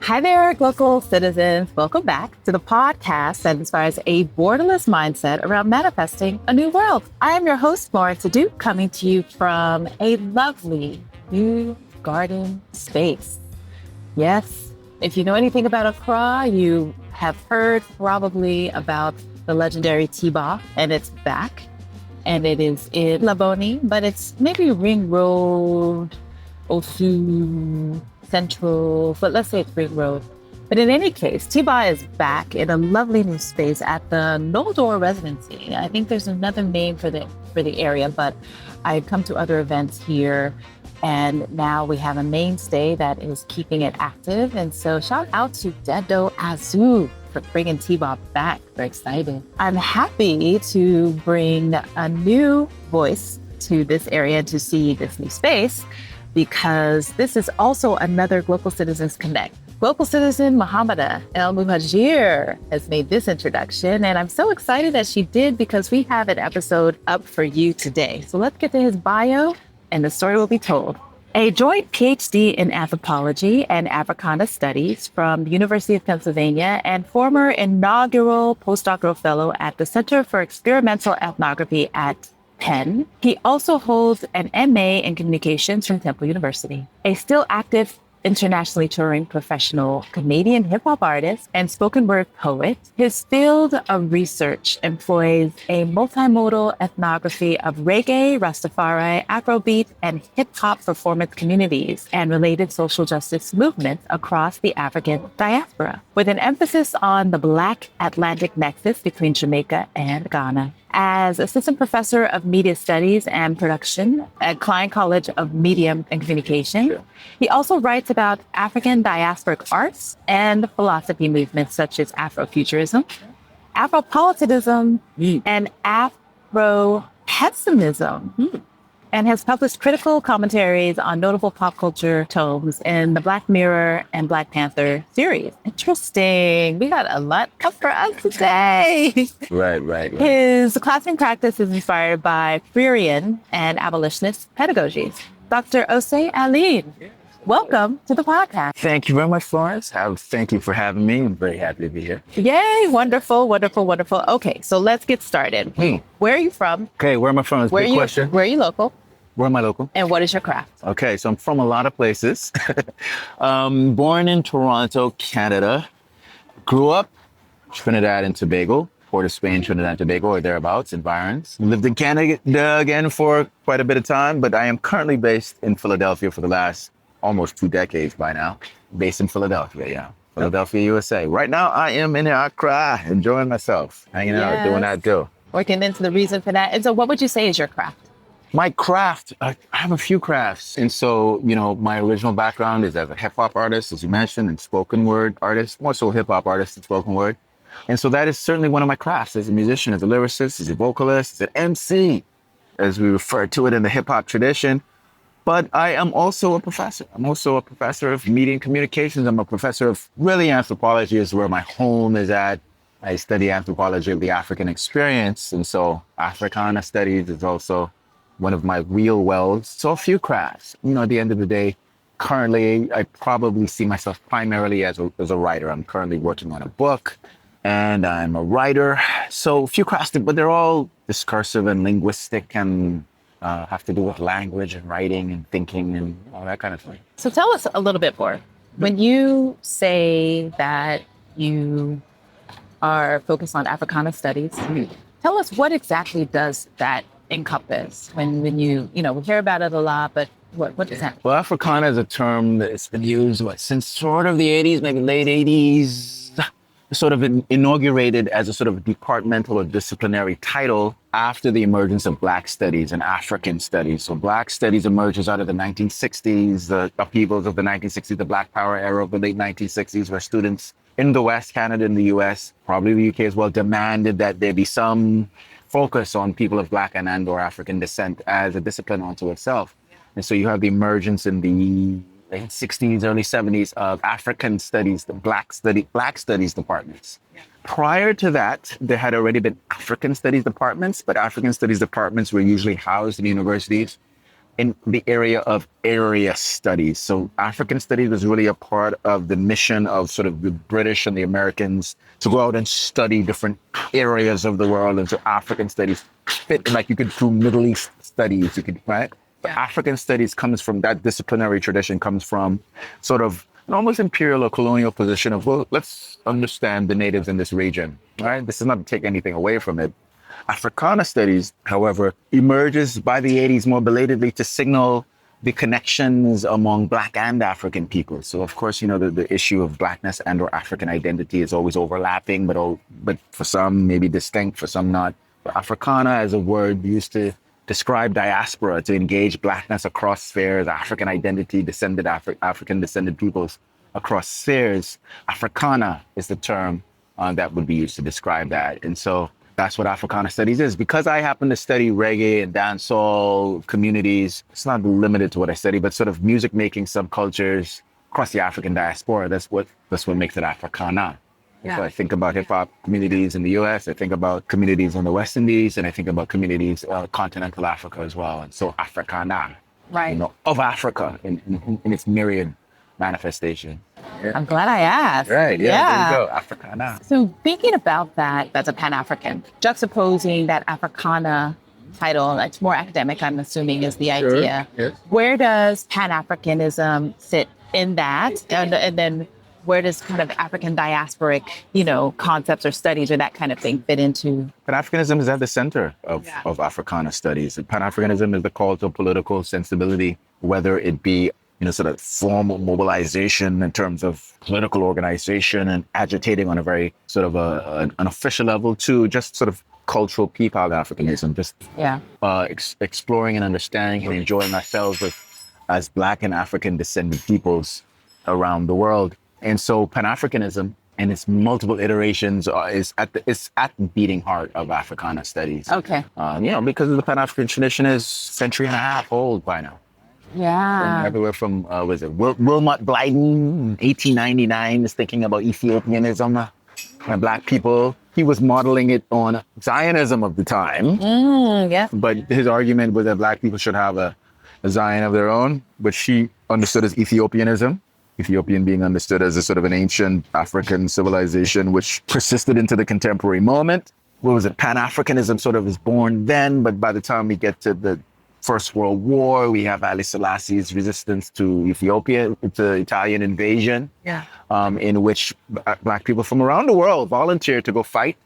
Hi there, Glocal citizens. Welcome back to the podcast that inspires a borderless mindset around manifesting a new world. I am your host, Florence Adu, coming to you from a lovely new garden space. Yes, if you know anything about Accra, you have heard probably about the legendary T-Bar, and it's back. And it is in Laboni, but it's maybe Ring Road, Osu, Central, but let's say it's Ring Road. But in any case, T-Bar is back in a lovely new space at the Noldor Residency. I think there's another name for the area, but I've come to other events here, and now we have a mainstay that is keeping it active. And so shout out to Dedo Azu for bringing T-Bar back. Very excited. I'm happy to bring a new voice to this area to see this new space, because this is also another Glocal Citizens Connect. Glocal citizen Mohammada El Muhajir has made this introduction, and I'm so excited that she did because we have an episode up for you today. So let's get to his bio and the story will be told. A joint PhD in anthropology and Africana studies from the University of Pennsylvania and former inaugural postdoctoral fellow at the Center for Experimental Ethnography at Penn. He also holds an MA in communications from Temple University. A still active internationally touring professional Canadian hip-hop artist and spoken word poet, his field of research employs a multimodal ethnography of reggae, Rastafari, Afrobeat, and hip-hop performance communities and related social justice movements across the African diaspora, with an emphasis on the Black Atlantic nexus between Jamaica and Ghana. As assistant professor of media studies and production at Klein College of Media and Communication, he also writes about African diasporic arts and philosophy movements such as Afrofuturism, Afropoliticism, and Afro-pessimism, and has published critical commentaries on notable pop culture tomes in the Black Mirror and Black Panther series. Interesting. We got a lot come for us today. Right. His classroom practice is inspired by Freirean and abolitionist pedagogies. Dr. Osei Alleyne, welcome to the podcast. Thank you very much, Florence. Thank you for having me. I'm very happy to be here. Yay, wonderful. Okay, so let's get started. Where are you from? Okay, where am I from? That's a big question. Where are you local? Where am I local? And what is your craft? Okay, so I'm from a lot of places. Born in Toronto, Canada. Grew up Trinidad and Tobago, Port of Spain, Trinidad and Tobago, or thereabouts, environs. Lived in Canada again for quite a bit of time, but I am currently based in Philadelphia for the last almost 2 decades by now. Based in Philadelphia, yeah. Philadelphia, USA. Right now, I am in Accra, enjoying myself, hanging out, doing what I do. Working into the reason for that. And so what would you say is your craft? My craft, I have a few crafts. And so, my original background is as a hip hop artist, as you mentioned, and spoken word artist, more so hip hop artist and spoken word. And so that is certainly one of my crafts as a musician, as a lyricist, as a vocalist, as an MC, as we refer to it in the hip hop tradition. But I am also a professor. I'm also a professor of media and communications. I'm a professor of really anthropology is where my home is at. I study anthropology of the African experience. And so Africana studies is also one of my real wells. So a few crafts. At the end of the day, currently, I probably see myself primarily as a writer. I'm currently working on a book and I'm a writer. So a few crafts, but they're all discursive and linguistic and have to do with language and writing and thinking and all that kind of thing. So tell us a little bit more. When you say that you are focused on Africana studies, tell us what exactly does that encompass when you we hear about it a lot, but what does that? Well, Africana is a term that's been used since sort of the 80s, maybe late 80s, sort of inaugurated as a sort of departmental or disciplinary title after the emergence of Black studies and African studies. So Black studies emerges out of the 1960s, the upheavals of the 1960s, the Black Power era of the late 1960s, where students in the West, Canada and the US, probably the UK as well, demanded that there be some focus on people of Black and or African descent as a discipline unto itself. And so you have the emergence in the late 60s, early 70s of African studies, the Black studies departments. Prior to that, there had already been African studies departments, but African studies departments were usually housed in universities in the area of area studies. So African studies was really a part of the mission of sort of the British and the Americans to go out and study different areas of the world. And so African studies fit, like you could do Middle East studies, you could, right? But African studies comes from that disciplinary tradition, comes from sort of an almost imperial or colonial position of, well, let's understand the natives in this region, right? This is not to take anything away from it. Africana studies, however, emerges by the 80s more belatedly to signal the connections among Black and African people. So, of course, the issue of Blackness and or African identity is always overlapping, but for some maybe distinct, for some not. But Africana as a word used to describe diaspora, to engage Blackness across spheres, African identity, African descended peoples across spheres. Africana is the term that would be used to describe that. And so that's what Africana studies is. Because I happen to study reggae and dancehall communities, it's not limited to what I study, but sort of music making subcultures across the African diaspora. That's what makes it Africana. Yeah. So I think about hip hop communities in the US, I think about communities in the West Indies, and I think about communities continental Africa as well. And so Africana, right, of Africa in its myriad manifestation. Yeah. I'm glad I asked. Right, yeah. There you go, Africana. So thinking about that, that's a Pan-African, juxtaposing that Africana title, it's more academic, I'm assuming, is the idea. Yes. Where does Pan-Africanism sit in that? And then where does kind of African diasporic, concepts or studies or that kind of thing fit into? Pan-Africanism is at the center of Africana studies. Pan-Africanism is the call to political sensibility, whether it be sort of formal mobilization in terms of political organization and agitating on a very sort of an official level, to just sort of cultural people Africanism, just exploring and understanding and enjoying ourselves as Black and African descended peoples around the world. And so Pan-Africanism and its multiple iterations is at the beating heart of Africana studies. Okay. Because the Pan-African tradition is a century and a half old by now. Yeah. And everywhere from, Wilmot Blyden, 1899, is thinking about Ethiopianism and Black people. He was modeling it on Zionism of the time. But his argument was that Black people should have a Zion of their own, which he understood as Ethiopianism. Ethiopian being understood as a sort of an ancient African civilization, which persisted into the contemporary moment. Pan-Africanism sort of is born then, but by the time we get to the First World War, we have Haile Selassie's resistance to Ethiopia, to Italian invasion, in which Black people from around the world volunteered to go fight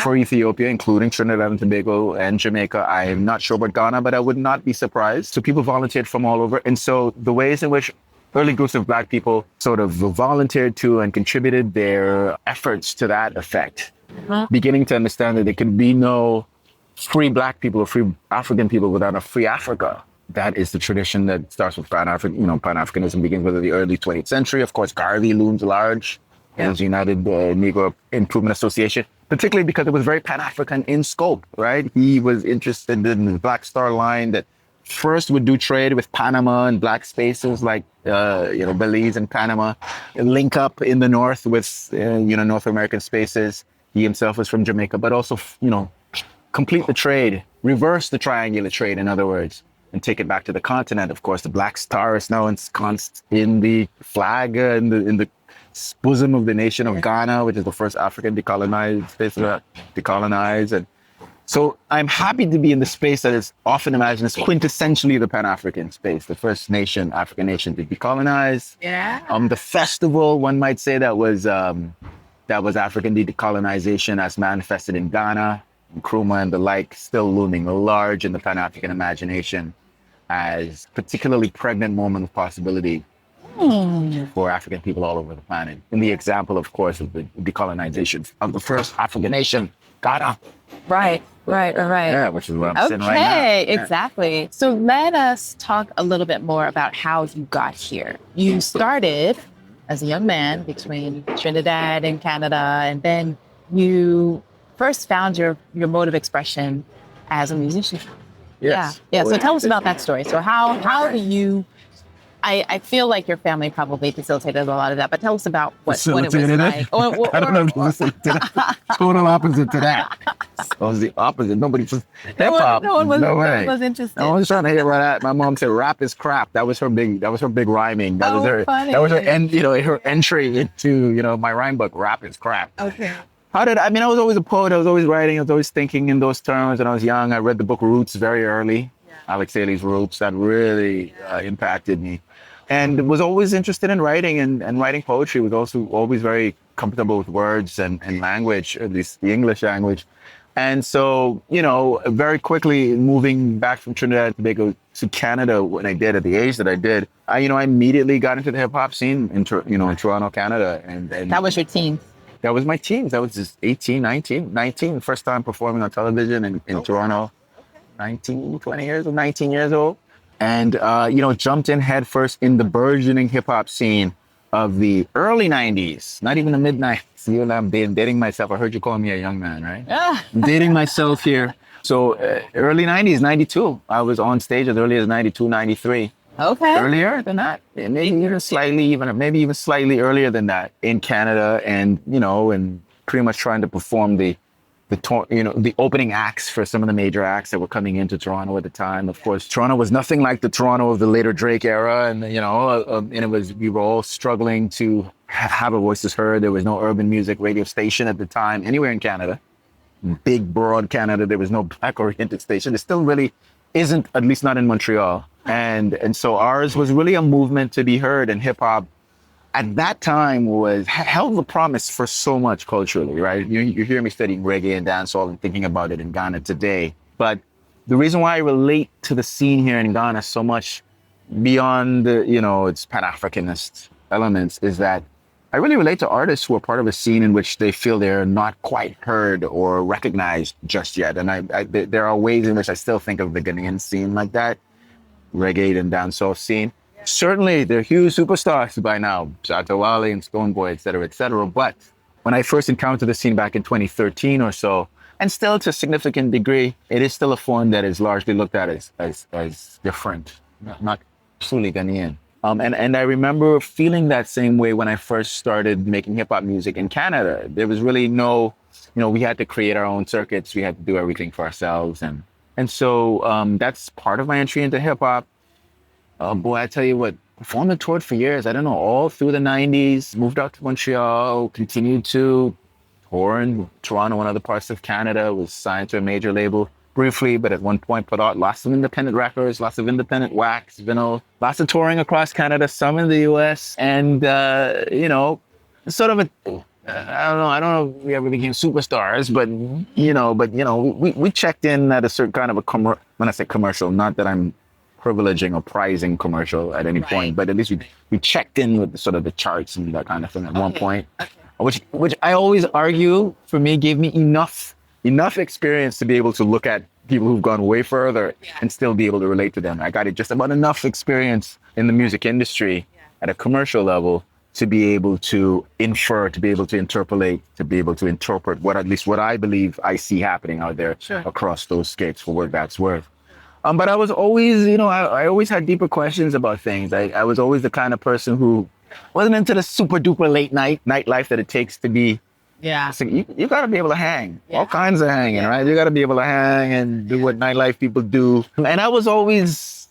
for Ethiopia, including Trinidad and Tobago and Jamaica. I am not sure about Ghana, but I would not be surprised. So people volunteered from all over. And so the ways in which early groups of Black people sort of volunteered to and contributed their efforts to that effect, beginning to understand that there can be no free Black people or free African people without a free Africa. That is the tradition that starts with Pan-Africanism begins with the early 20th century. Of course, Garvey looms large. It was United Negro Improvement Association, particularly because it was very Pan-African in scope, right? He was interested in the Black Star Line that first would do trade with Panama and Black spaces like, Belize and Panama, and link up in the north with, North American spaces. He himself was from Jamaica, but also, complete the trade, reverse the triangular trade, in other words, and take it back to the continent. Of course, the Black Star is now ensconced in the flag, in the bosom of the nation of Ghana, which is the first African decolonized space to decolonize. And so I'm happy to be in the space that is often imagined as quintessentially the Pan-African space, the first African nation to decolonize. Yeah. The festival, one might say, that was African decolonization as manifested in Ghana, Nkrumah and the like, still looming large in the Pan-African imagination as particularly pregnant moment of possibility for African people all over the planet. In the example, of course, of the decolonization of the first African nation, Ghana. Right. Yeah, which is what I'm saying right now. Okay, exactly. So let us talk a little bit more about how you got here. You started as a young man between Trinidad and Canada, and then you first found your mode of expression as a musician. Yes. Yeah. So tell us about that story. So how do you I feel like your family probably facilitated a lot of that, but tell us about what it was Facilitated it? like. I don't know if you said that. Total opposite to that. It was the opposite. Nobody was hip hop. No one was, No no way. one was interested. No one was trying to hear about that. My mom said rap is crap. That was her big rhyming. That was her funny. that was her her entry into, my rhyme book. Rap is crap. Okay. I was always a poet. I was always writing. I was always thinking in those terms. When I was young, I read the book Roots very early. Yeah. Osei Alleyne's Roots. That really impacted me. And was always interested in writing and writing poetry. Was also always very comfortable with words and language, at least the English language. And so, very quickly moving back from Trinidad and Tobago to Canada when I did at the age that I did, I immediately got into the hip hop scene in Toronto, Canada. And that was your teens. That was my teens. I was just 18, 19, first time performing on television in Toronto, 19 years old. And, jumped in headfirst in the burgeoning hip hop scene of the early 90s, not even the mid 90s. I'm dating myself. I heard you call me a young man, right? I'm dating myself here. So early 90s, 92. I was on stage as early as 92, 93. Okay. Earlier than that, maybe even slightly earlier than that in Canada, and and pretty much trying to perform the opening acts for some of the major acts that were coming into Toronto at the time. Of course, Toronto was nothing like the Toronto of the later Drake era, and we were all struggling to have our voices heard. There was no urban music radio station at the time anywhere in Canada. Big, broad Canada, there was no black-oriented station. There still really isn't, at least not in Montreal. And so ours was really a movement to be heard, and hip hop at that time held the promise for so much culturally, right? You hear me studying reggae and dancehall and thinking about it in Ghana today. But the reason why I relate to the scene here in Ghana so much beyond its Pan-Africanist elements is that I really relate to artists who are part of a scene in which they feel they're not quite heard or recognized just yet. And there are ways in which I still think of the Ghanaian scene like that. Reggae and dancehall scene. Yeah. Certainly, they're huge superstars by now, Shatta Wale and Stonebwoy, et cetera. But when I first encountered the scene back in 2013 or so, and still to a significant degree, it is still a form that is largely looked at as different, not truly Ghanaian. And I remember feeling that same way when I first started making hip hop music in Canada. There was really no, we had to create our own circuits. We had to do everything for ourselves. And so that's part of my entry into hip hop. Boy, I tell you what, performed and toured for years. I don't know, all through the 90s, moved out to Montreal, continued to tour in Toronto and other parts of Canada, was signed to a major label briefly, but at one point put out lots of independent records, lots of independent wax, vinyl, lots of touring across Canada, some in the US, and, sort of I don't know if we ever became superstars, but we checked in at a certain kind of when I say commercial, not that I'm privileging or prizing commercial at any point, but at least we checked in with sort of the charts and that kind of thing at one point, which I always argue for me gave me enough experience to be able to look at people who've gone way further and still be able to relate to them. I got just about enough experience in the music industry at a commercial level to be able to infer, to be able to interpolate, to be able to interpret what I believe I see happening out there across those skates for what that's worth. But I was always, I always had deeper questions about things. I was always the kind of person who wasn't into the super duper late nightlife that it takes to be. Yeah. So you got to be able to hang, all kinds of hanging, right? You got to be able to hang and do what nightlife people do. And I was also,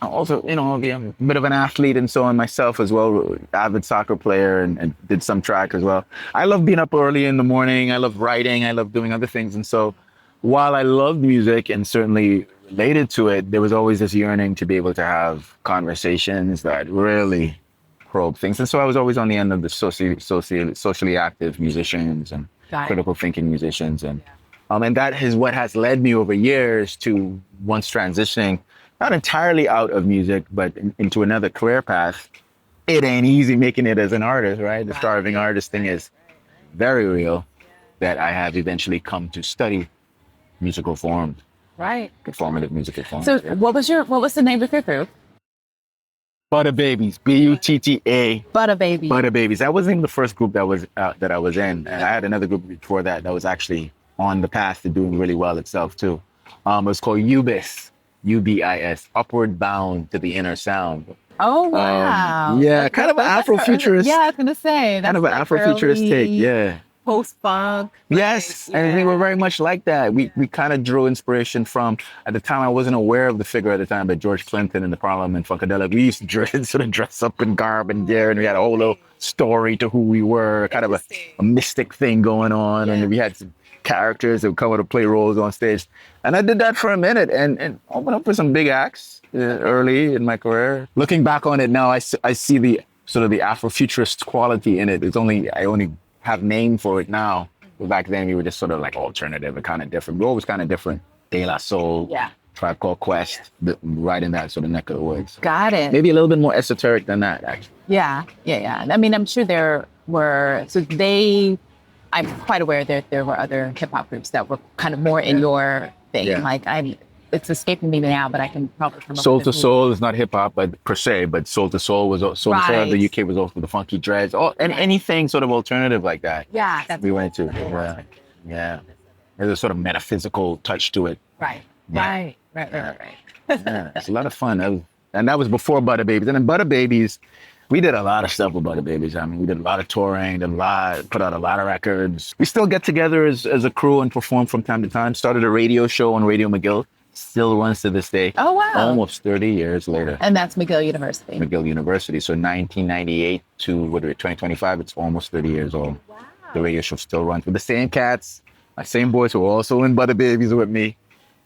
a bit of an athlete and so on myself as well, avid soccer player and did some track as well. I love being up early in the morning. I love writing. I love doing other things. And so while I loved music and certainly related to it, there was always this yearning to be able to have conversations that really probe things. And so I was always on the end of the socially active musicians and critical thinking musicians. And that is what has led me over years to once transitioning not entirely out of music, but into another career path. It ain't easy making it as an artist, right? The starving artist thing is very real, that I have eventually come to study musical forms. Right. Performative musical forms. So what was the name of your group? Butter Babies, B-U-T-T-A. Butter Babies. Butter Babies. That wasn't even the first group that I was in. And I had another group before that was actually on the path to doing really well itself too. It was called UBIS, U-B-I-S, Upward Bound to the Inner Sound. Oh, wow. Yeah, kind of an Afrofuturist. Yeah, I was going to say. Kind That's of an like Afrofuturist take. early Yeah. post-punk. Yes, Like, and we yeah. were very much like that. We kind of drew inspiration from, at the time, I wasn't aware of the figure at the time, but George Clinton in the Parliament Funkadelic. We used to sort of dress up in garb and gear, and we had a whole little story to who we were, kind of a mystic thing going on, and we had some characters that would come out to play roles on stage. And I did that for a minute and opened up for some big acts early in my career. Looking back on it now, I see the sort of the Afrofuturist quality in it. I only have name for it now. But back then we were just sort of like alternative and kind of different. We're always kind of different. De La Soul, Tribe Called Quest, right in that sort of neck of the woods. Got it. Maybe a little bit more esoteric than that, actually. Yeah. I mean, I'm sure there were, I'm quite aware that there were other hip hop groups that were kind of more in your thing. Yeah. Like it's escaping me now, but I can probably come up Soul with to it. Soul is not hip hop, but per se, but Soul to Soul was Soul to Soul out of the UK was also the Funky Dreads, and anything sort of alternative like that. Yeah. We went to. Yeah. There's a sort of metaphysical touch to it. Right. Yeah. It's a lot of fun. That was before Butter Babies. And then Butter Babies, we did a lot of stuff with Butter Babies. I mean, we did a lot of touring, put out a lot of records. We still get together as a crew and perform from time to time. Started a radio show on Radio McGill. Still runs to this day. Oh, wow. Almost 30 years later. And that's McGill University. McGill University. So 1998 to 2025, it's almost 30 years old. Wow. The radio show still runs with the same cats, my same boys who are also in Butter Babies with me.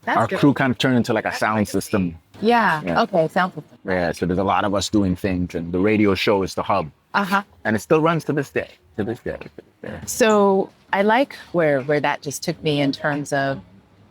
Our crew kind of turned into like a sound system. Yeah. Okay, sound system. Yeah, so there's a lot of us doing things, and the radio show is the hub. And it still runs to this day. So I like where that just took me in terms of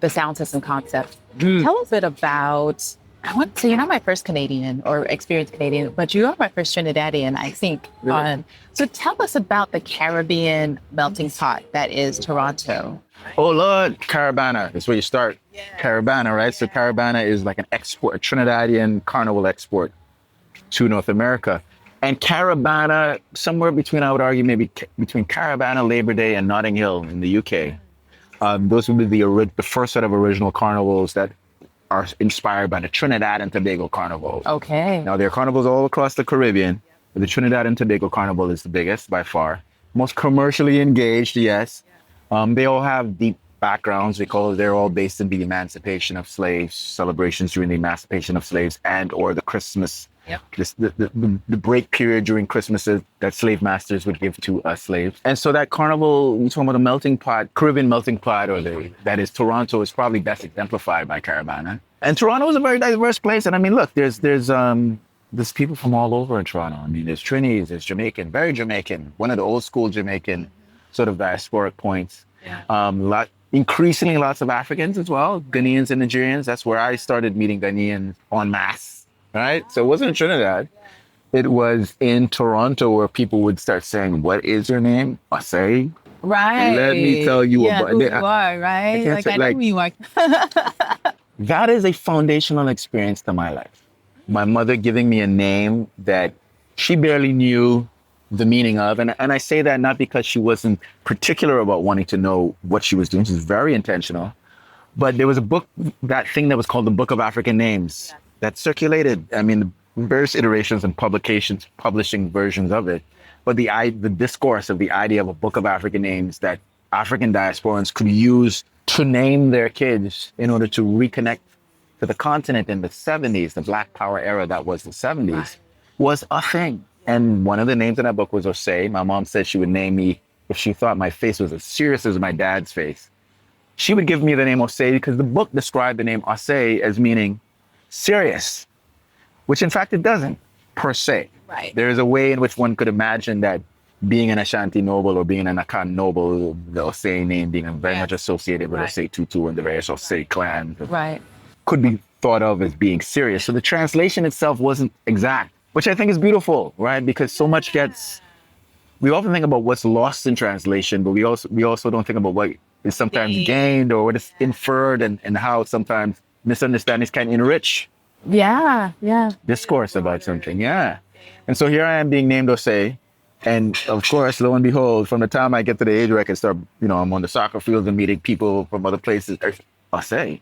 the sound system concept. Tell us a bit about, I want to say you're not my first Canadian or experienced Canadian, but you are my first Trinidadian, I think. Really? So tell us about the Caribbean melting pot that is Toronto. Oh, Lord, Caravana. That's where you start. Caravana, right? So Caravana is like a Trinidadian carnival export to North America. And Caravana, somewhere between, I would argue, maybe between Caravana, Labor Day, and Notting Hill in the UK. Those would be the first set of original carnivals that are inspired by the Trinidad and Tobago Carnival. Okay. Now, there are carnivals all across the Caribbean, but the Trinidad and Tobago Carnival is the biggest by far. Most commercially engaged, yes. They all have deep backgrounds because they're all based in the emancipation of slaves, celebrations during the emancipation of slaves, and or the Christmas, the break period during Christmases that slave masters would give to slaves. And so that carnival, we're talking about the melting pot, Caribbean melting pot, that is Toronto, is probably best exemplified by Caravana. And Toronto is a very diverse place. And I mean, look, there's people from all over in Toronto. I mean, there's Trinis, there's Jamaican, very Jamaican, one of the old school Jamaican sort of diasporic points. Increasingly lots of Africans as well, Ghanaians and Nigerians. That's where I started meeting Ghanaians en masse, right? So it wasn't in Trinidad. It was in Toronto where people would start saying, "What is your name?" Osei. Right. Let me tell you about who you are, right? I know who you are. That is a foundational experience to my life. My mother giving me a name that she barely knew the meaning of. And I say that not because she wasn't particular about wanting to know what she was doing. She was very intentional. But there was a book, that thing that was called the Book of African Names that circulated. I mean, various iterations and publications, publishing versions of it. But the discourse of the idea of a Book of African Names that African diasporans could use to name their kids in order to reconnect to the continent in the 70s, the Black Power era that was the 70s, was a thing. And one of the names in that book was Osei. My mom said she would name me if she thought my face was as serious as my dad's face. She would give me the name Osei because the book described the name Osei as meaning serious, which in fact it doesn't, per se. Right. There is a way in which one could imagine that being an Ashanti noble or being an Akan noble, the Osei name being very much associated with Osei Tutu and the various Osei clans, could be thought of as being serious. So the translation itself wasn't exact, which I think is beautiful, right? Because so much we often think about what's lost in translation, but we also don't think about what is sometimes gained or what is inferred and how sometimes misunderstandings can enrich discourse about something. And so here I am being named Osei. And of course, lo and behold, from the time I get to the age where I can start, I'm on the soccer field and meeting people from other places, Osei.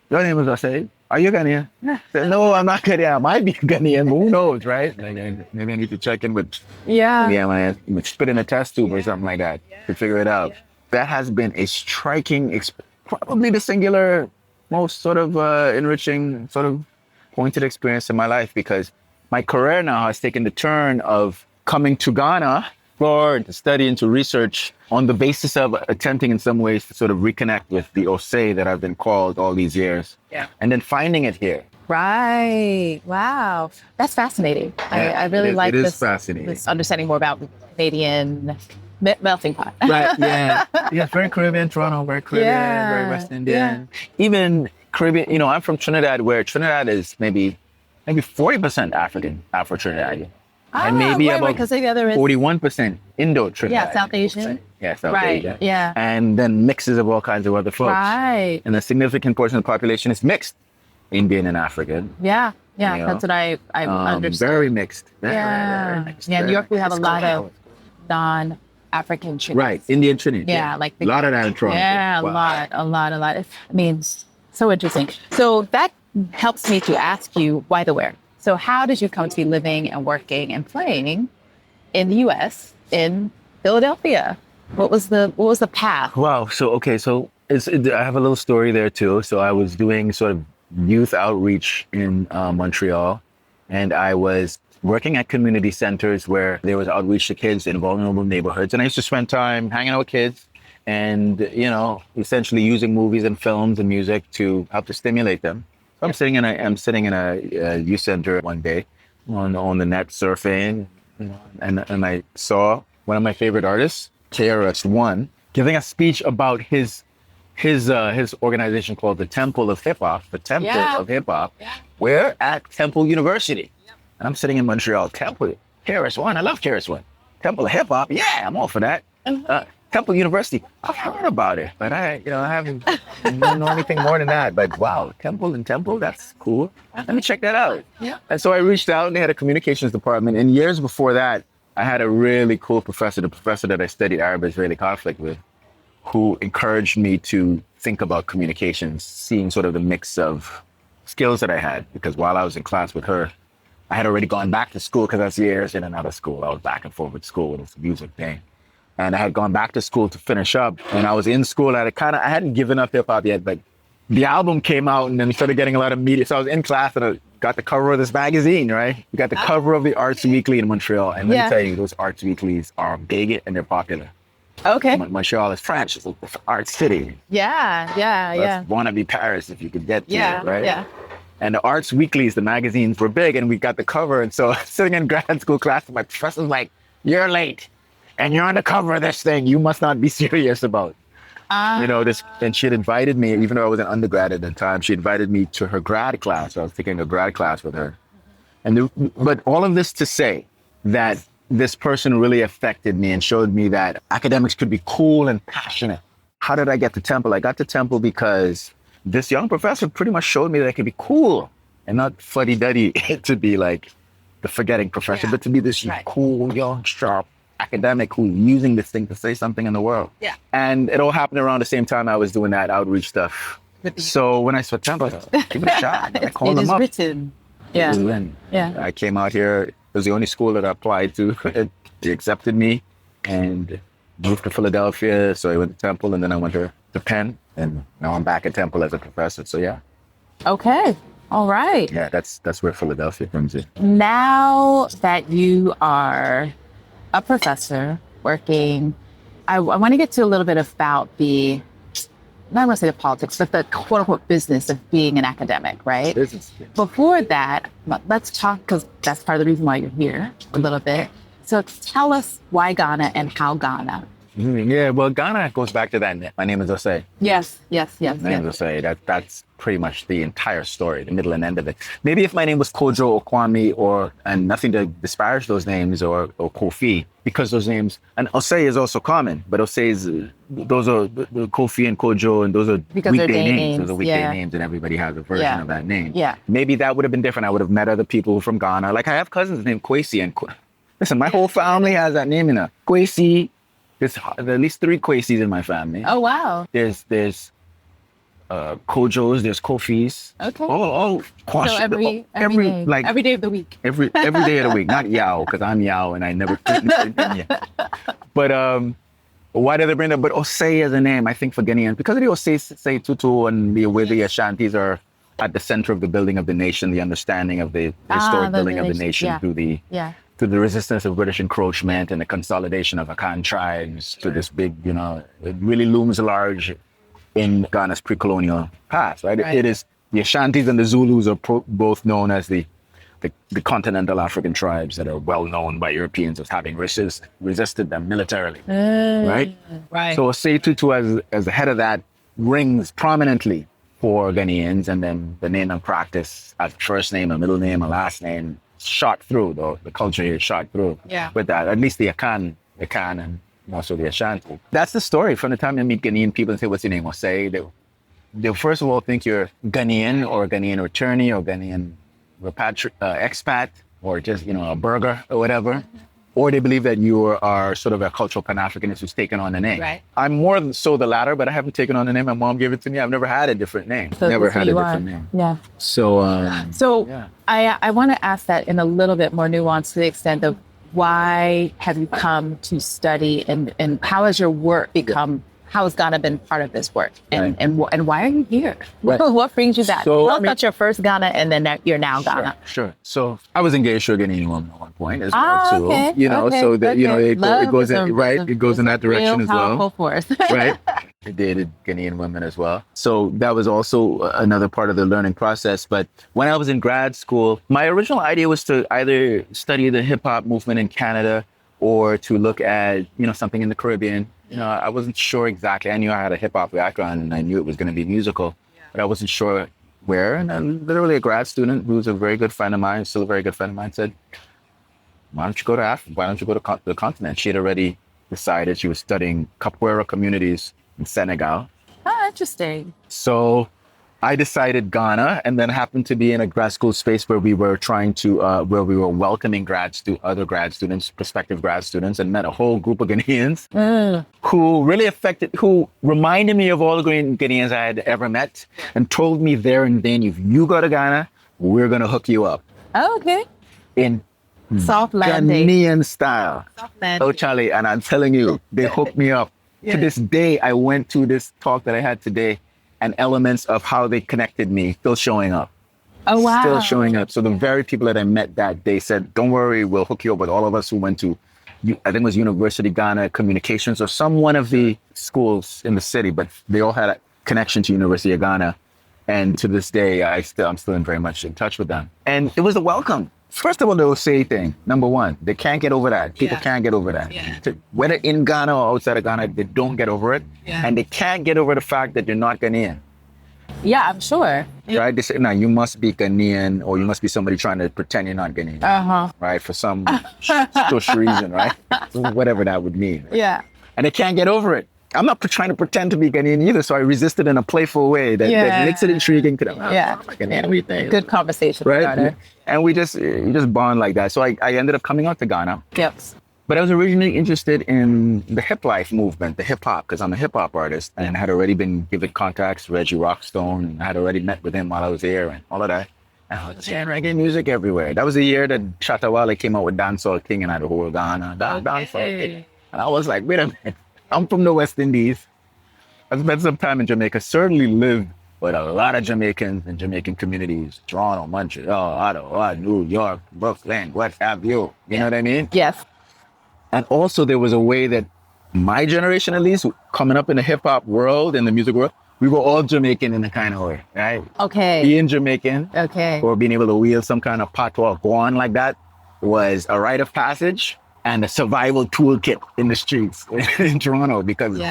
Your name is Osei? Are you Ghanaian? I said, no, I'm not Ghanaian. I might be Ghanaian, but who knows, right? Like, maybe I need to check in with, Yeah. yeah, man, spit in a test tube or something like that to figure it out. That has been a striking, probably the singular, most sort of enriching, sort of pointed experience in my life, because my career now has taken the turn of coming to Ghana for to study and to research on the basis of attempting in some ways to sort of reconnect with the Osei that I've been called all these years. Yeah. And then finding it here. Right. Wow. That's fascinating. Yeah, I really like it is this, fascinating. this understanding more about Canadian melting pot. Right, yeah. Yeah, very Caribbean, Toronto, very Caribbean, Yeah, very West Indian. Even Caribbean, I'm from Trinidad, where Trinidad is maybe 40% African, Afro-Trinidadian. And maybe about because the other is 41% Indo-Trinidadian. Yeah, South Asian. Yeah, South Right, Asia. yeah. And then mixes of all kinds of other folks. Right. And a significant portion of the population is mixed, Indian and African. Yeah. Yeah. You know, That's what I understood. Very mixed. Yeah. mixed. Yeah. In New York, we have a It's lot cool. of non-African Trinidadians. Right, Indian Trinidad. Yeah, like a lot of that in Toronto. Yeah, Wow. a lot. I mean, so interesting. So that helps me to ask you why the where. So how did you come to be living and working and playing in the U.S. in Philadelphia? What was the path? Wow. So I have a little story there too. So I was doing sort of youth outreach in Montreal, and I was working at community centers where there was outreach to kids in vulnerable neighborhoods. And I used to spend time hanging out with kids and, essentially using movies and films and music to help to stimulate them. So I'm sitting in a youth center one day on the net surfing, and I saw one of my favorite artists, KRS-One, giving a speech about his organization called the Temple of Hip Hop, the Temple of Hip Hop. We're at Temple University. I'm sitting in Montreal. Temple, KRS-One. I love KRS-One. Temple of Hip Hop. Yeah, I'm all for that. Temple University. I've heard about it, but I haven't don't know anything more than that. But wow, Temple, that's cool. Let me check that out. Yeah. And so I reached out, and they had a communications department. And years before that, I had a really cool professor, the professor that I studied Arab-Israeli conflict with, who encouraged me to think about communications, seeing sort of the mix of skills that I had. Because while I was in class with her, I had already gone back to school because I was years in and out of school. I was back and forth with school with this music thing. And I had gone back to school to finish up. And I was in school. I hadn't given up hip hop yet, but the album came out and then started getting a lot of media. So I was in class and I got the cover of this magazine, right? We got the cover of the Arts Weekly in Montreal. And let me tell you, those Arts Weeklies are big and they're popular. Okay. Montreal is French. It's an art city. Yeah. Wanna be Paris if you could get to it, right? Yeah. And the Arts Weeklies, the magazines were big and we got the cover. And so sitting in grad school class, my professor's like, "You're late and you're on the cover of this thing. You must not be serious about this." And she had invited me, even though I was an undergrad at the time, she invited me to her grad class. I was taking a grad class with her. But all of this to say that this person really affected me and showed me that academics could be cool and passionate. How did I get to Temple? I got to Temple because this young professor pretty much showed me that I could be cool and not fuddy-duddy to be like the forgetting professor, but to be this cool, young, sharp academic who's using this thing to say something in the world. Yeah. And it all happened around the same time I was doing that outreach stuff. So when I saw Temple, I thought, give it a shot. I called them up. It is written. Yeah. Yeah. I came out here. It was the only school that I applied to. They accepted me and moved to Philadelphia. So I went to Temple and then I went to Penn. And now I'm back at Temple as a professor. So yeah. Okay. All right. Yeah, that's where Philadelphia comes in. Now that you are a professor working, I want to get to a little bit about I don't want to say the politics, but the quote unquote business of being an academic, right? Business. Before that, let's talk, because that's part of the reason why you're here a little bit. So tell us why Ghana and how Ghana. Yeah, well, Ghana goes back to that. My name is Osei. Yes. My name is Osei. That's pretty much the entire story, the middle and end of it. Maybe if my name was Kojo or Kwame and nothing to disparage those names or Kofi, because those names, and Osei is also common, but those are Kofi and Kojo, and those are because weekday names. Those are weekday names, and everybody has a version of that name. Yeah. Maybe that would have been different. I would have met other people from Ghana. Like I have cousins named Kwesi, and listen, my whole family has that name in it. Kwesi. There's at least 3 Kwesis in my family. Oh, wow. There's Kojos, there's Kofis. Okay. All quash. So every day, like every day of the week. every day of the week. Not Yao, because I'm Yao and I never But why did they bring that? But Osei as a name, I think for Ghanaians, because of the Osei Tutu and the way the Ashantis are at the center of the building of the nation, the understanding of the historic building of the nation through the resistance of British encroachment and the consolidation of Akan tribes to this big, it really looms large in Ghana's pre-colonial past, right? It is the Ashantis and the Zulus are both known as the continental African tribes that are well known by Europeans as having resisted them militarily, right? So Osei Tutu as the head of that rings prominently for Ghanaians, and then the name and practice as first name, a middle name, a last name, shot through, though the culture here is shot through with that, at least the Akan and also the Ashanti. That's the story. From the time you meet Ghanaian people and say, what's your name? Osei, they'll first of all think you're Ghanaian or Ghanaian returnee or Ghanaian expat or just, a burger or whatever. Or they believe that you are sort of a cultural Pan-Africanist who's taken on the name. Right. I'm more so the latter, but I haven't taken on the name. My mom gave it to me. I've never had a different name. So never had a different name. Yeah. So, I want to ask that in a little bit more nuance to the extent of why have you come to study and how has your work become, how has Ghana been part of this work? And why are you here? Right. What brings you back? So, Tell us about your first Ghana and then you're now Ghana. Sure. So I was engaged to a Ghanaian woman at one point as well too. Okay. So that it goes in Love it goes in that direction as well. Powerful force. Right. I dated Ghanaian women as well. So that was also another part of the learning process. But when I was in grad school, my original idea was to either study the hip hop movement in Canada or to look at, something in the Caribbean. I wasn't sure exactly. I knew I had a hip hop background and I knew it was going to be musical, but I wasn't sure where. And then literally a grad student who was a very good friend of mine, still a very good friend of mine, said, why don't you go to Africa? Why don't you go to the continent? She had already decided she was studying capoeira communities in Senegal. Oh, interesting. So I decided Ghana, and then happened to be in a grad school space where we were where we were welcoming other grad students, prospective grad students, and met a whole group of Ghanaians who reminded me of all the Ghanaians I had ever met, and told me there and then, if you go to Ghana, we're going to hook you up. Oh, okay. In soft landing. Ghanaian style. Soft landing. Oh, Charlie, and I'm telling you, they hooked me up. Yeah. To this day, I went to this talk that I had today, and elements of how they connected me still showing up. Oh, wow. Still showing up. So the very people that I met that day said, don't worry, we'll hook you up with all of us who went to, I think it was University Ghana Communications or some one of the schools in the city, but they all had a connection to University of Ghana. And to this day, I'm still very much in touch with them. And it was a welcome. First of all, the Osei thing, number one, they can't get over that. People can't get over that. Yeah. Whether in Ghana or outside of Ghana, they don't get over it. Yeah. And they can't get over the fact that you're not Ghanaian. Yeah, I'm sure. Right? They say, no, you must be Ghanaian, or you must be somebody trying to pretend you're not Ghanaian. Uh-huh. Right? For some social reason, right? Whatever that would mean. Yeah. And they can't get over it. I'm not trying to pretend to be Ghanaian either, so I resisted in a playful way that makes it intriguing to them. Good conversation, right? Starter. And we just bond like that. So I ended up coming out to Ghana. Yep. But I was originally interested in the hip life movement, the hip hop, because I'm a hip hop artist and had already been given contacts, Reggie Rockstone, and I had already met with him while I was there and all of that. And I was hearing reggae music everywhere. That was the year that Shatta Wale came out with Dancehall King and I had the whole Ghana. Dancehall King. And I was like, wait a minute. I'm from the West Indies. I spent some time in Jamaica, certainly lived with a lot of Jamaicans and Jamaican communities, Toronto, Montreal, Ottawa, New York, Brooklyn, what have you. You know what I mean? Yes. And also there was a way that my generation, at least, coming up in the hip hop world, in the music world, we were all Jamaican in a kind of way, right? Okay. Being Jamaican, okay, or being able to wield some kind of patois guan like that was a rite of passage and a survival toolkit in the streets in Toronto, because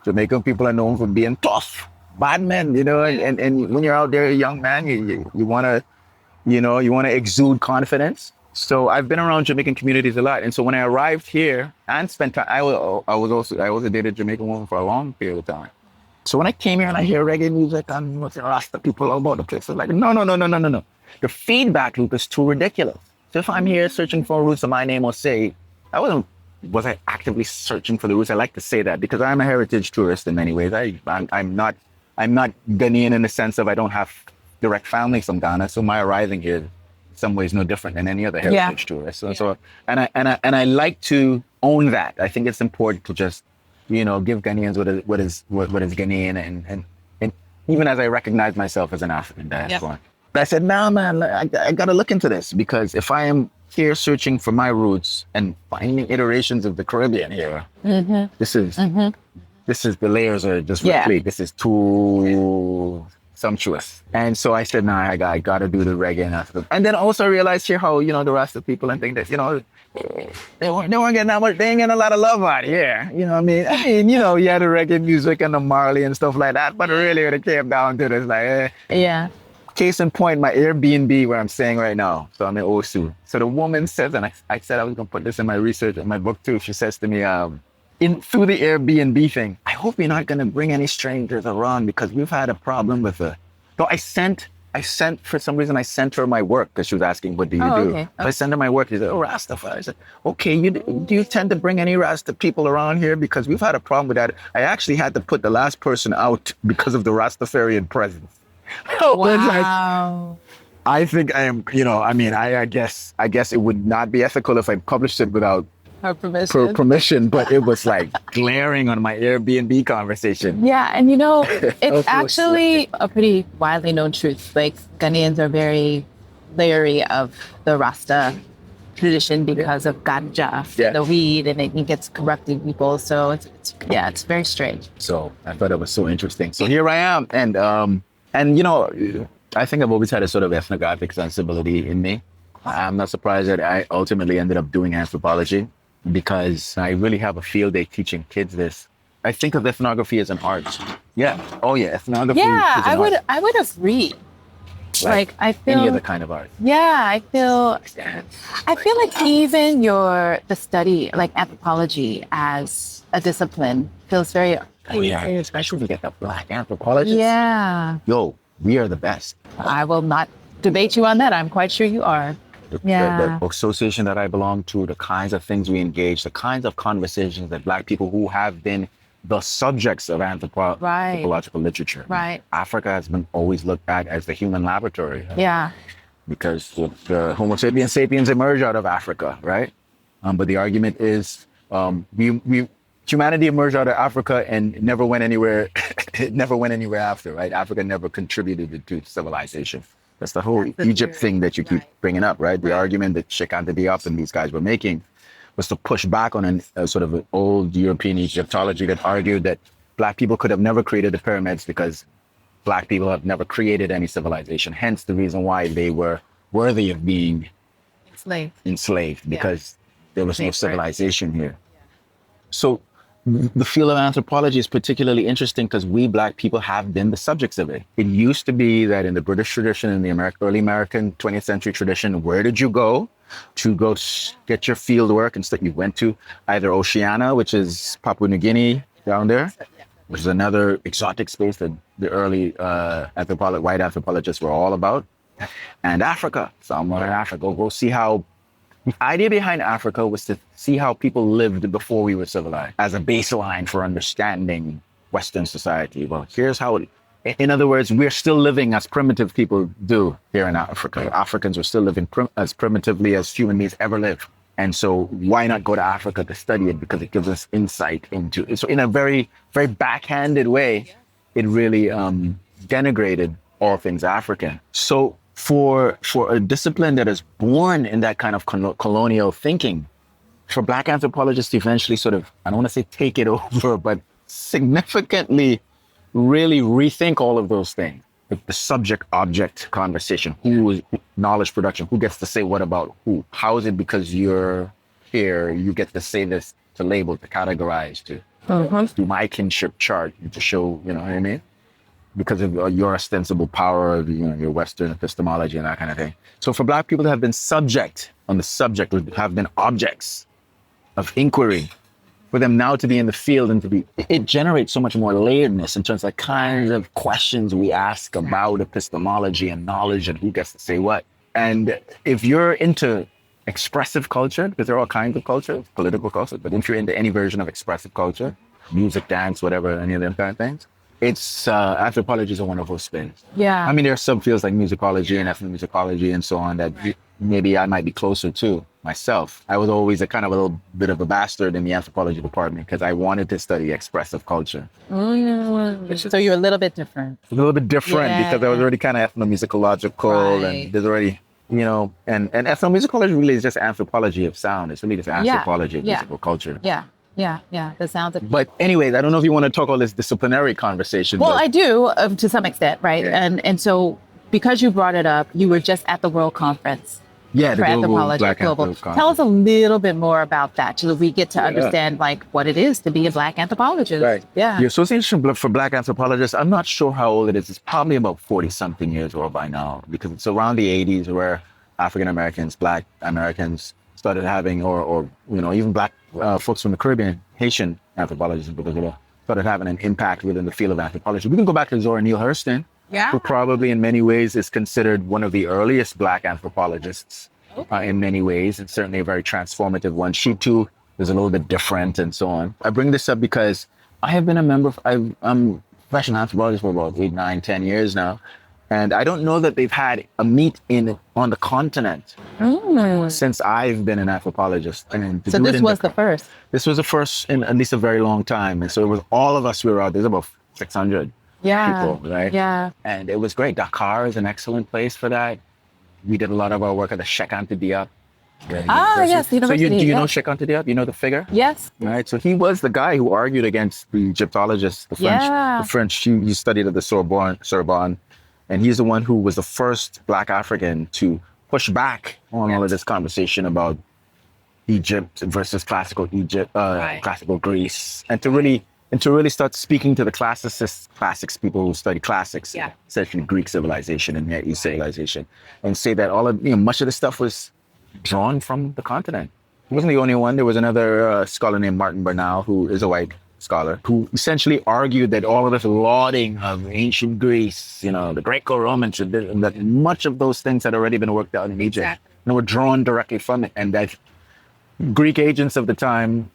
Jamaican people are known for being tough, bad men, and when you're out there, a young man, you want to exude confidence. So I've been around Jamaican communities a lot. And so when I arrived here and spent time, I also dated a Jamaican woman for a long period of time. So when I came here and I hear reggae music and Rasta people all about the place, I'm like, no. The feedback loop is too ridiculous. So if I'm here searching for roots of my name Osei, was I actively searching for the roots? I like to say that because I'm a heritage tourist in many ways. I'm not I'm not Ghanaian in the sense of I don't have direct family from Ghana, so my arriving here in some ways no different than any other heritage tourist. So and I like to own that. I think it's important to just, give Ghanaians what is Ghanaian, and even as I recognize myself as an African diaspora. But I said, nah, man, I got to look into this, because if I am here searching for my roots and finding iterations of the Caribbean here, this is the layers are just replete. This is too sumptuous. And so I said, nah, I got to do the reggae and Africa. And then also I realized here how, the rest of people and think that, they weren't getting that much, they ain't getting a lot of love out here. You know what I mean? You had the reggae music and the Marley and stuff like that, but really when it came down to this, like, Case in point, my Airbnb where I'm staying right now. So I'm in Osu. So the woman says, and I said I was going to put this in my research, in my book too. She says to me, through the Airbnb thing, I hope you're not going to bring any strangers around, because we've had a problem with her. So I sent, for some reason, I sent her my work, because she was asking, what do you do? Okay. So I sent her my work. She said, oh, Rastafari. I said, okay, do you tend to bring any Rasta people around here? Because we've had a problem with that. I actually had to put the last person out because of the Rastafarian presence. Wow. I think I am, I guess it would not be ethical if I published it without her permission, but it was like glaring on my Airbnb conversation. Yeah, and it's actually a pretty widely known truth. Like, Ghanaians are very leery of the Rasta tradition because of ganja, the weed, and it gets corrupting people. So it's very strange. So I thought it was so interesting. So here I am, and I think I've always had a sort of ethnographic sensibility in me. I'm not surprised that I ultimately ended up doing anthropology, because I really have a field day teaching kids this. I think of ethnography as an art. Yeah. Oh yeah, ethnography. Yeah, I would agree. Like I feel any other kind of art. Yeah, I feel like even the study, like anthropology as a discipline, feels very. Oh yeah, especially if you get the Black anthropologists. Yeah. Yo, we are the best. I will not debate you on that. I'm quite sure you are. The association that I belong to, the kinds of things we engage, the kinds of conversations that Black people who have been the subjects of anthropological literature. Right. Africa has been always looked at as the human laboratory. Yeah. Because the Homo sapiens emerged out of Africa, right? But the argument is humanity emerged out of Africa and never went anywhere. It never went anywhere after, right? Africa never contributed to civilization. That's the whole Egypt thing that you keep bringing up, right? The argument that Sheikh Anta Diop and these guys were making was to push back on a sort of an old European Egyptology that argued that Black people could have never created the pyramids because Black people have never created any civilization. Hence the reason why they were worthy of being enslaved because there was no civilization here. So the field of anthropology is particularly interesting because we Black people have been the subjects of it. It used to be that in the British tradition, in the early American 20th century tradition, where did you go to get your field work? Instead, you went to either Oceania, which is Papua New Guinea down there, which is another exotic space that the early white anthropologists were all about, and Africa, somewhere in Africa. Go see how. The idea behind Africa was to see how people lived before we were civilized as a baseline for understanding Western society. Well, here's how in other words, we're still living as primitive people do here in Africa. Africans are still living as primitively as human beings ever lived. And so why not go to Africa to study it? Because it gives us insight into it. So in a very, very backhanded way, it really denigrated all things African. So for a discipline that is born in that kind of colonial thinking, for Black anthropologists to eventually sort of, I don't want to say take it over, but significantly really rethink all of those things. The subject-object conversation, knowledge production, who gets to say what about who? How is it because you're here, you get to say this, to label, to categorize, to do my kinship chart, to show, you know what I mean? Because of your ostensible power of your Western epistemology and that kind of thing. So for Black people to have been have been objects of inquiry, for them now to be in the field and it generates so much more layeredness in terms of the kinds of questions we ask about epistemology and knowledge and who gets to say what. And if you're into expressive culture, because there are all kinds of cultures, political culture, but if you're into any version of expressive culture, music, dance, whatever, any of them kind of things, It's anthropology is a wonderful spin. Yeah. I mean, there are some fields like musicology and ethnomusicology and so on that maybe I might be closer to myself. I was always a kind of a little bit of a bastard in the anthropology department because I wanted to study expressive culture. So you're a little bit different. A little bit different because I was already kind of ethnomusicological and there's already, and ethnomusicology really is just anthropology of sound. It's really just anthropology of musical culture. Yeah. That sounds. But anyways, I don't know if you want to talk all this disciplinary conversation. Well, but I do to some extent, right? Yeah. And so because you brought it up, you were just at the World Conference. Yeah, the for Global anthropology Black global. Anthropology. Tell us a little bit more about that so that we get to understand like what it is to be a Black anthropologist. Right. Yeah. The Association for Black Anthropologists, I'm not sure how old it is. It's probably about 40 something years old by now because it's around the 80s where African Americans, Black Americans started having, or even Black folks from the Caribbean, Haitian anthropologists in particular, started having an impact within the field of anthropology. We can go back to Zora Neale Hurston, who probably in many ways is considered one of the earliest Black anthropologists in many ways, and certainly a very transformative one. She too is a little bit different and so on. I bring this up because I have been a member I'm a professional anthropologist for about 8, 9, 10 years now. And I don't know that they've had a meet on the continent since I've been an anthropologist. So this was the first. This was the first in at least a very long time. And so it was all of us, we were out. There's about 600 people, right? Yeah. And it was great. Dakar is an excellent place for that. We did a lot of our work at the Cheikh Anta Diop. Yes, the university. So do you know Cheikh Anta Diop? You know the figure? Yes. Right. So he was the guy who argued against the Egyptologists, the French. Yeah. The French. He studied at the Sorbonne, and he's the one who was the first Black African to push back on all of this conversation about Egypt versus classical Egypt, classical Greece, and to really start speaking to the classics people who study classics, essentially Greek civilization and Near East civilization, and say that all of much of the stuff was drawn from the continent. He wasn't the only one. There was another scholar named Martin Bernal, who is a white scholar, who essentially argued that all of this lauding of ancient Greece, the Greco-Roman tradition, that much of those things had already been worked out in Egypt and were drawn directly from it, and that Greek agents of the time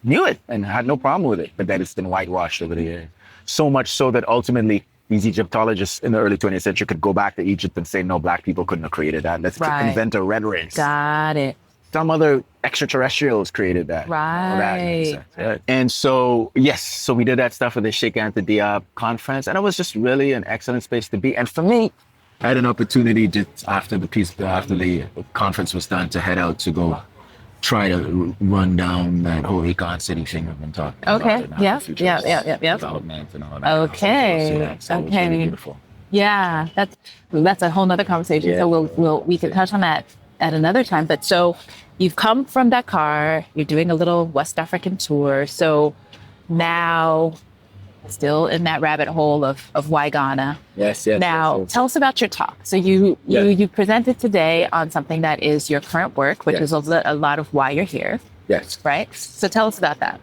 knew it and had no problem with it, but that it's been whitewashed over the years. So much so that ultimately these Egyptologists in the early 20th century could go back to Egypt and say, no, Black people couldn't have created that. Let's invent a red race. Got it. Some other extraterrestrials created that. Right. And so, so we did that stuff at the Cheikh Anta Diop conference, and it was just really an excellent space to be. And for me, I had an opportunity just after the conference was done to head out to go try to run down that whole Econ City thing we've been talking about. Okay. Yeah. Development and all that. Okay. So it was really beautiful. Yeah. That's a whole nother conversation. Yeah. So we can touch on that at another time. But so you've come from Dakar, you're doing a little West African tour. So now still in that rabbit hole of why Ghana. Yes. Now, tell us about your talk. So you presented today on something that is your current work, which is a lot of why you're here. Yes. Right? So tell us about that.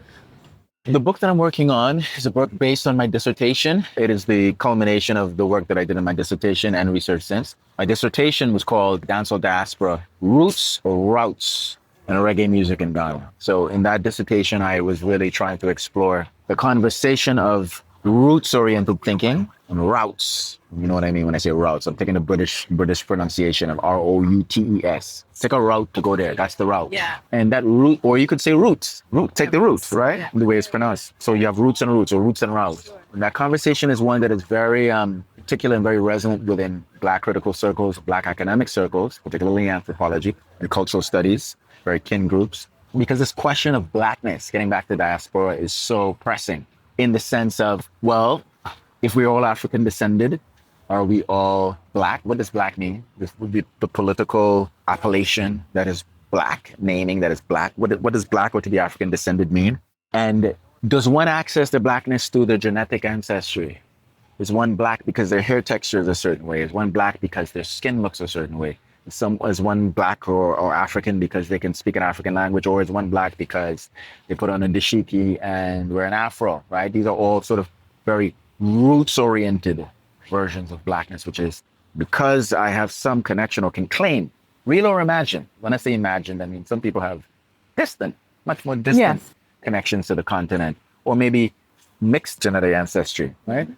The book that I'm working on is a book based on my dissertation. It is the culmination of the work that I did in my dissertation and research since. My dissertation was called Dancehall Diaspora, Roots or Routes in Reggae Music in Ghana. So in that dissertation, I was really trying to explore the conversation of roots-oriented thinking and routes. You know what I mean when I say routes? I'm taking the British pronunciation of R-O-U-T-E-S. Take a route to go there. That's the route. Yeah. And that route, or you could say roots. Take the roots, right? Yeah. The way it's pronounced. So you have roots and roots, or roots and routes. And that conversation is one that is very particular and very resonant within Black critical circles, Black academic circles, particularly anthropology and cultural studies, very kin groups. Because this question of Blackness, getting back to diaspora, is so pressing in the sense of, well, if we're all African descended, are we all Black? What does Black mean? This would be the political appellation that is Black, naming that is Black. What does Black or to be African descended mean? And does one access their Blackness through their genetic ancestry? Is one Black because their hair texture is a certain way? Is one Black because their skin looks a certain way? Is one Black or African because they can speak an African language, or is one Black because they put on a dashiki and wear an afro, right? These are all sort of very roots-oriented versions of Blackness, which is because I have some connection or can claim, real or imagined. When I say imagined, I mean some people have much more distant connections to the continent, or maybe mixed genetic ancestry, right?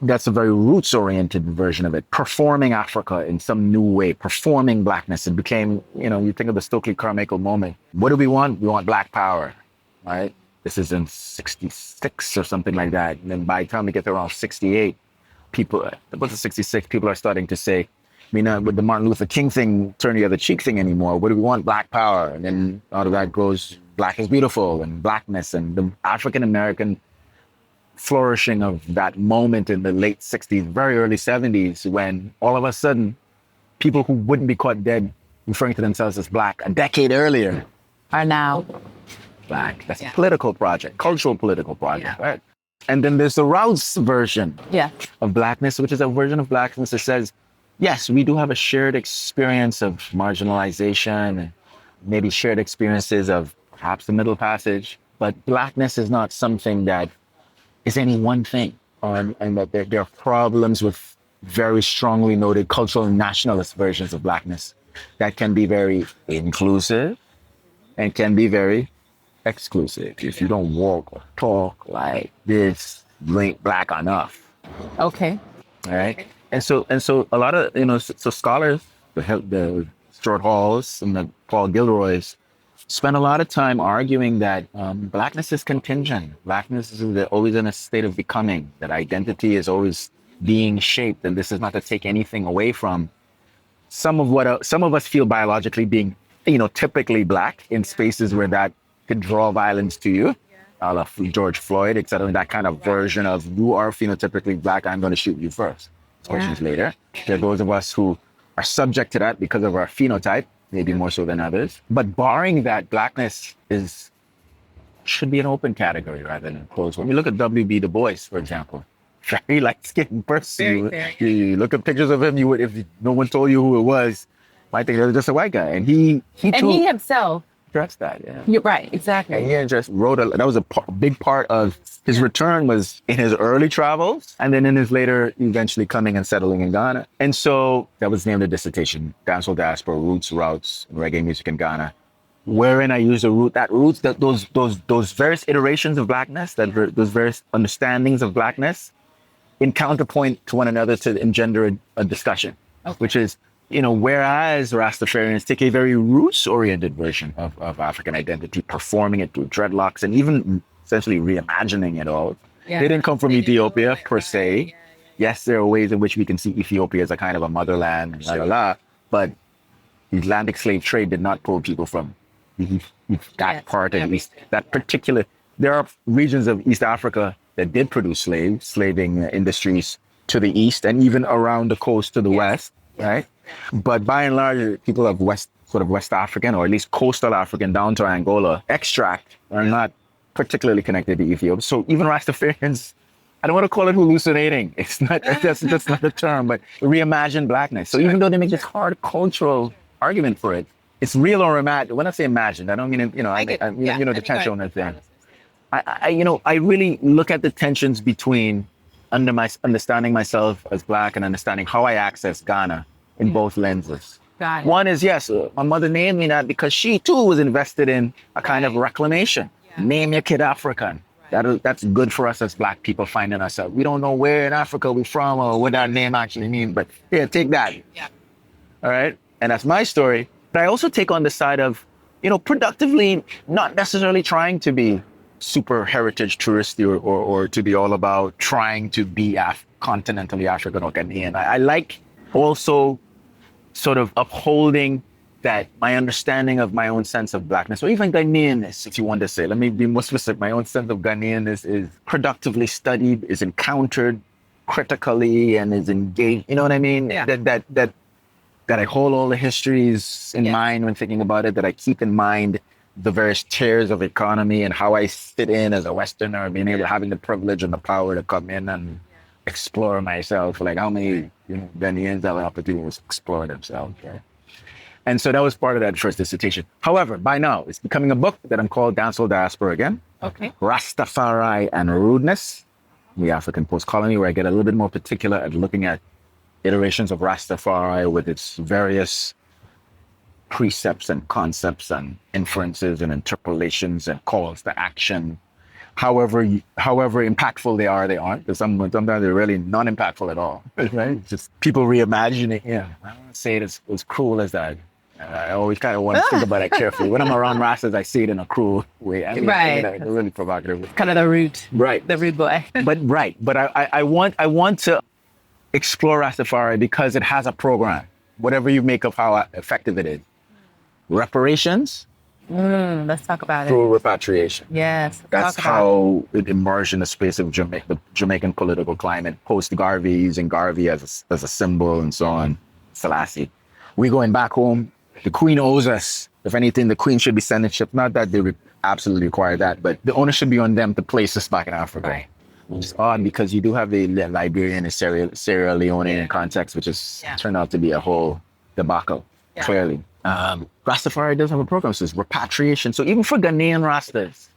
That's a very roots-oriented version of it, performing Africa in some new way, performing blackness. It became, you think of the Stokely Carmichael moment. What do we want? We want black power, right? This is in 66 or something like that. And then by the time we get to around 68, people, what's the 66? People are starting to say, with the Martin Luther King thing, turn the other cheek thing anymore. What do we want? Black power. And then out of that goes black is beautiful and blackness and the African-American flourishing of that moment in the late 60s, very early 70s, when all of a sudden people who wouldn't be caught dead referring to themselves as black a decade earlier are now black. That's a political project, cultural political project, right? And then there's the Rouse version of blackness, which is a version of blackness that says, yes, we do have a shared experience of marginalization, maybe shared experiences of perhaps the Middle Passage, but blackness is not something that is any one thing, and that there are problems with very strongly noted cultural and nationalist versions of blackness that can be very inclusive and can be very exclusive. If you don't walk or talk like this, you ain't black enough. Okay. All right. And so a lot of, so scholars, the Stuart Halls and the Paul Gilroys, spent a lot of time arguing that blackness is contingent. Blackness is always in a state of becoming, that identity is always being shaped. And this is not to take anything away from some of us feel biologically being, typically black in spaces where that could draw violence to you. George Floyd, etc. That kind of version of you are phenotypically black, I'm going to shoot you first. Questions later. There are those of us who are subject to that because of our phenotype, maybe more so than others. But barring that, blackness should be an open category rather than a closed one. You look at W.B. Du Bois, for example, very light-skinned person. You look at pictures of him, if no one told you who it was, might think it was just a white guy. And he himself addressed that. Yeah, you're right, exactly. And he just wrote that was a big part of his return was in his early travels, and then in his later eventually coming and settling in Ghana. And so that was named a dissertation, Dancehall Diaspora, Roots, Routes, and Reggae Music in Ghana, wherein I used those various iterations of blackness, those various understandings of blackness in counterpoint to one another to engender a discussion, which is, whereas Rastafarians take a very roots-oriented version of African identity, performing it through dreadlocks and even essentially reimagining it all. They didn't come from Ethiopia per se. Yes, there are ways in which we can see Ethiopia as a kind of a motherland, but the Atlantic slave trade did not pull people from that part of East, that particular. There are regions of East Africa that did produce slaving industries to the east and even around the coast to the west, right? But by and large, people of West African or at least coastal African down to Angola extract are not particularly connected to Ethiopia. So even Rastafarians, I don't want to call it hallucinating. It's not, that's not the term, but reimagine blackness. So even though they make this hard cultural argument for it, it's real or imagined. When I say imagined, I don't mean, the tension on thing. I really look at the tensions between understanding myself as black and understanding how I access Ghana in both lenses. Got it. One is, yes, my mother named me that because she too was invested in a kind of reclamation. Name your kid African. That's good for us as black people finding ourselves. We don't know where in Africa we're from or what our name actually means, but here, take that. Yeah. All right. And that's my story. But I also take on the side of, productively not necessarily trying to be super heritage touristy or to be all about trying to be continentally African or Ghanaian. I like also sort of upholding that my understanding of my own sense of blackness, or even Ghanaianness, if you want to say, let me be more specific, my own sense of Ghanaianness is productively studied, is encountered critically, and is engaged, you know what I mean? Yeah. That I hold all the histories in mind when thinking about it, that I keep in mind the various tiers of economy and how I fit in as a Westerner, being able, having the privilege and the power to come in and explore myself. Like how many Ghanaians have an opportunity to explore themselves, right? And so that was part of that first dissertation. However, by now, it's becoming a book that I'm called Dancehall Diaspora again. Okay. Rastafari and Rudeness, the African Post-Colony, where I get a little bit more particular at looking at iterations of Rastafari with its various precepts and concepts and inferences and interpolations and calls to action however impactful they are, they aren't. Because sometimes they're really not impactful at all, right? Just people reimagining. Yeah, I don't want to say it as cruel as that. I always kind of want to think about it carefully. When I'm around Rastas, I see it in a cruel way. I mean, Right. in a really provocative way. Kind of the rude, Right. the rude boy. But I want to explore Rastafari because it has a program. Whatever you make of how effective it is. Reparations Let's talk about it. through repatriation. Yes. let's That's talk about how it emerged in the space of the Jamaican political climate, post Garvey, using Garvey as a symbol and so on. Selassie. We going back home. The Queen owes us. If anything, the Queen should be sending ships. Not that they absolutely require that, but the onus should be on them to place us back in Africa. Right. Which is odd because you do have the Liberian and Sierra Leonean context, which has turned out to be a whole debacle, clearly. Rastafari does have a program, so it's repatriation. So even for Ghanaian Rastas,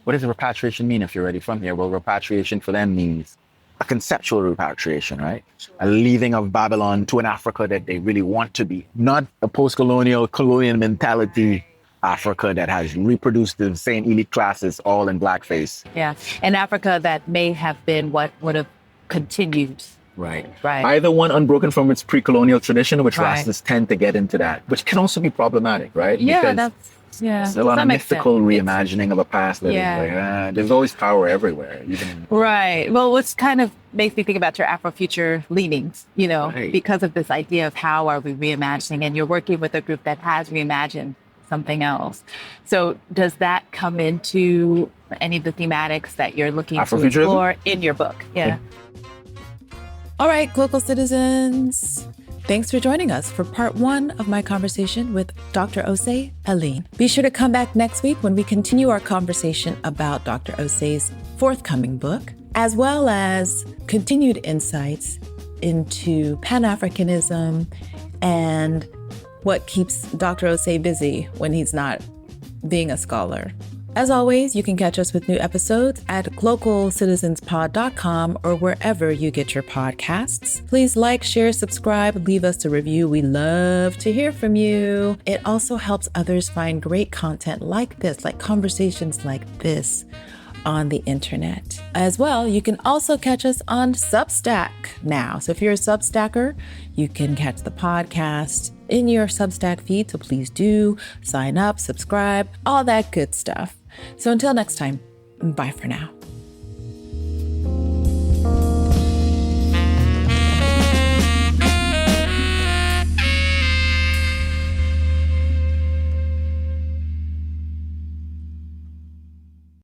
what does repatriation mean if you're already from here? Well, repatriation for them means a conceptual repatriation, right? A leaving of Babylon to an Africa that they really want to be. Not a post-colonial, colonial mentality Africa that has reproduced the same elite classes all in blackface. Yeah. An Africa that may have been what would have continued. Right. Right. Either one unbroken from its pre-colonial tradition, which Right. Rastas tend to get into that, which can also be problematic, right? Yeah, Because that's, yeah. there's a lot to of some extent. mythical reimagining of a past that is Yeah. like, there's always power everywhere. Even Right. Well, what's kind of makes me think about your Afrofuture leanings, Right. because of this idea of how are we reimagining, and you're working with a group that has reimagined something else. So does that come into any of the thematics that you're looking to Afrofuturism? explore in your book? Yeah. All right, Glocal citizens. Thanks for joining us for part 1 of my conversation with Dr. Osei Alleyne. Be sure to come back next week when we continue our conversation about Dr. Osei's forthcoming book, as well as continued insights into Pan-Africanism and what keeps Dr. Osei busy when he's not being a scholar. As always, you can catch us with new episodes at glocalcitizenspod.com or wherever you get your podcasts. Please like, share, subscribe, leave us a review. We love to hear from you. It also helps others find great content like this, like conversations like this on the internet. As well, you can also catch us on Substack now. So if you're a Substacker, you can catch the podcast in your Substack feed. So please do sign up, subscribe, all that good stuff. So until next time, bye for now.